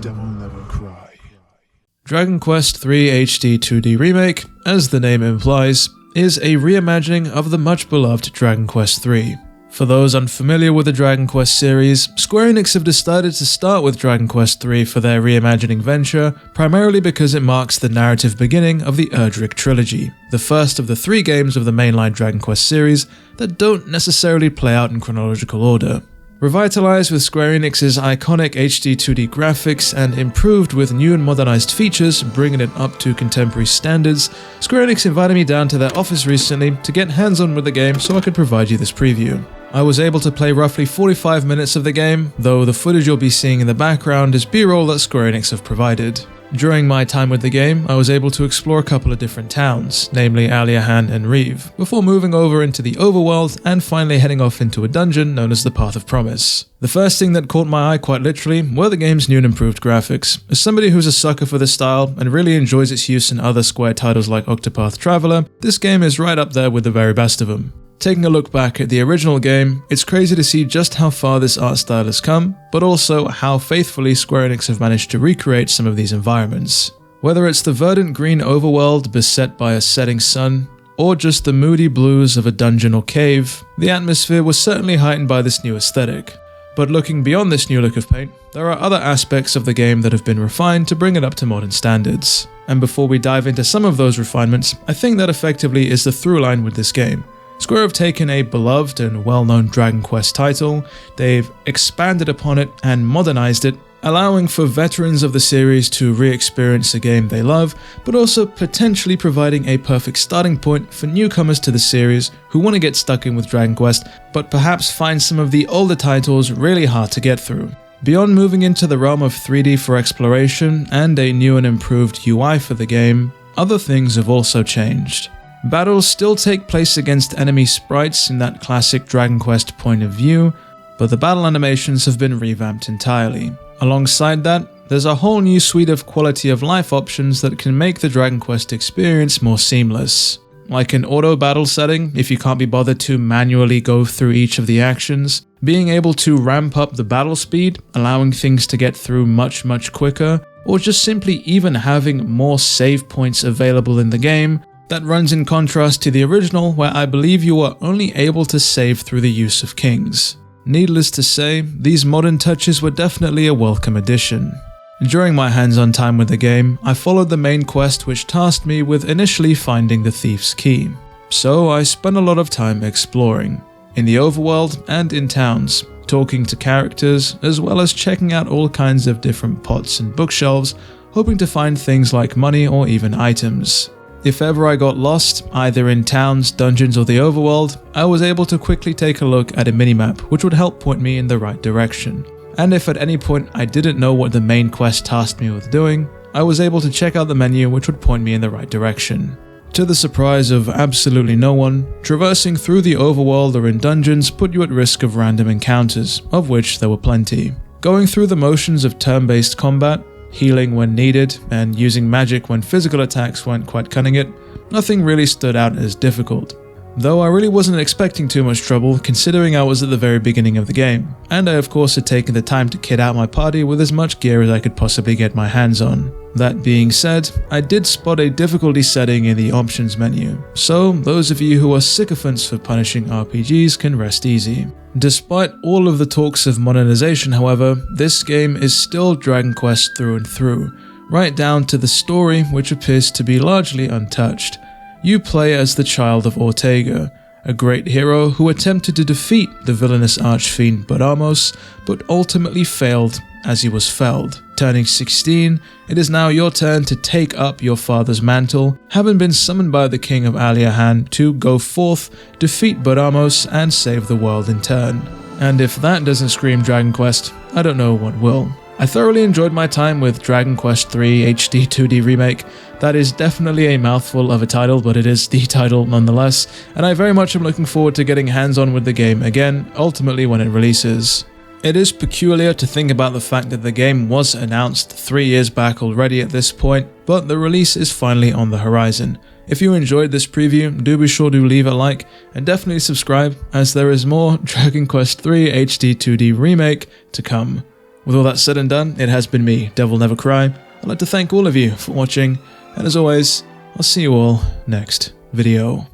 DevilNeverCry. Dragon Quest III HD 2D Remake, as the name implies, is a reimagining of the much-beloved Dragon Quest III. For those unfamiliar with the Dragon Quest series, Square Enix have decided to start with Dragon Quest III for their reimagining venture, primarily because it marks the narrative beginning of the Erdrick trilogy, the first of the 3 games of the mainline Dragon Quest series that don't necessarily play out in chronological order. Revitalized with Square Enix's iconic HD 2D graphics and improved with new and modernized features, bringing it up to contemporary standards, Square Enix invited me down to their office recently to get hands-on with the game so I could provide you this preview. I was able to play roughly 45 minutes of the game, though the footage you'll be seeing in the background is B-roll that Square Enix have provided. During my time with the game, I was able to explore a couple of different towns, namely Aliahan and Reeve, before moving over into the overworld and finally heading off into a dungeon known as the Path of Promise. The first thing that caught my eye quite literally were the game's new and improved graphics. As somebody who's a sucker for this style and really enjoys its use in other Square titles like Octopath Traveler, this game is right up there with the very best of them. Taking a look back at the original game, it's crazy to see just how far this art style has come, but also how faithfully Square Enix have managed to recreate some of these environments. Whether it's the verdant green overworld beset by a setting sun, or just the moody blues of a dungeon or cave, the atmosphere was certainly heightened by this new aesthetic. But looking beyond this new look of paint, there are other aspects of the game that have been refined to bring it up to modern standards. And before we dive into some of those refinements, I think that effectively is the through line with this game. Square have taken a beloved and well-known Dragon Quest title, they've expanded upon it and modernized it, allowing for veterans of the series to re-experience a game they love, but also potentially providing a perfect starting point for newcomers to the series who want to get stuck in with Dragon Quest, but perhaps find some of the older titles really hard to get through. Beyond moving into the realm of 3D for exploration and a new and improved UI for the game, other things have also changed. Battles still take place against enemy sprites in that classic Dragon Quest point of view, but the battle animations have been revamped entirely. Alongside that, there's a whole new suite of quality of life options that can make the Dragon Quest experience more seamless. Like an auto battle setting, if you can't be bothered to manually go through each of the actions, being able to ramp up the battle speed, allowing things to get through much quicker, or just simply even having more save points available in the game. That runs in contrast to the original, where I believe you were only able to save through the use of kings. Needless to say, these modern touches were definitely a welcome addition. During my hands-on time with the game, I followed the main quest which tasked me with initially finding the thief's key. So I spent a lot of time exploring, in the overworld and in towns, talking to characters, as well as checking out all kinds of different pots and bookshelves, hoping to find things like money or even items. If ever I got lost, either in towns, dungeons or the overworld, I was able to quickly take a look at a minimap which would help point me in the right direction. And if at any point I didn't know what the main quest tasked me with doing, I was able to check out the menu which would point me in the right direction. To the surprise of absolutely no one, traversing through the overworld or in dungeons put you at risk of random encounters, of which there were plenty. Going through the motions of turn-based combat, healing when needed, and using magic when physical attacks weren't quite cutting it, nothing really stood out as difficult. Though I really wasn't expecting too much trouble considering I was at the very beginning of the game, and I of course had taken the time to kit out my party with as much gear as I could possibly get my hands on. That being said, I did spot a difficulty setting in the options menu, so those of you who are sycophants for punishing RPGs can rest easy. Despite all of the talks of modernization, however, this game is still Dragon Quest through and through, right down to the story, which appears to be largely untouched. You play as the child of Ortega, a great hero who attempted to defeat the villainous archfiend Baramos, but ultimately failed as he was felled. Turning 16, it is now your turn to take up your father's mantle, having been summoned by the king of Aliahan to go forth, defeat Baramos, and save the world in turn. And if that doesn't scream Dragon Quest, I don't know what will. I thoroughly enjoyed my time with Dragon Quest III HD 2D Remake. That is definitely a mouthful of a title, but it is the title nonetheless, and I very much am looking forward to getting hands-on with the game again, ultimately when it releases. It is peculiar to think about the fact that the game was announced 3 years back already at this point, but the release is finally on the horizon. If you enjoyed this preview, do be sure to leave a like, and definitely subscribe, as there is more Dragon Quest III HD 2D Remake to come. With all that said and done, it has been me, DevilNeverCry. I'd like to thank all of you for watching, and as always, I'll see you all next video.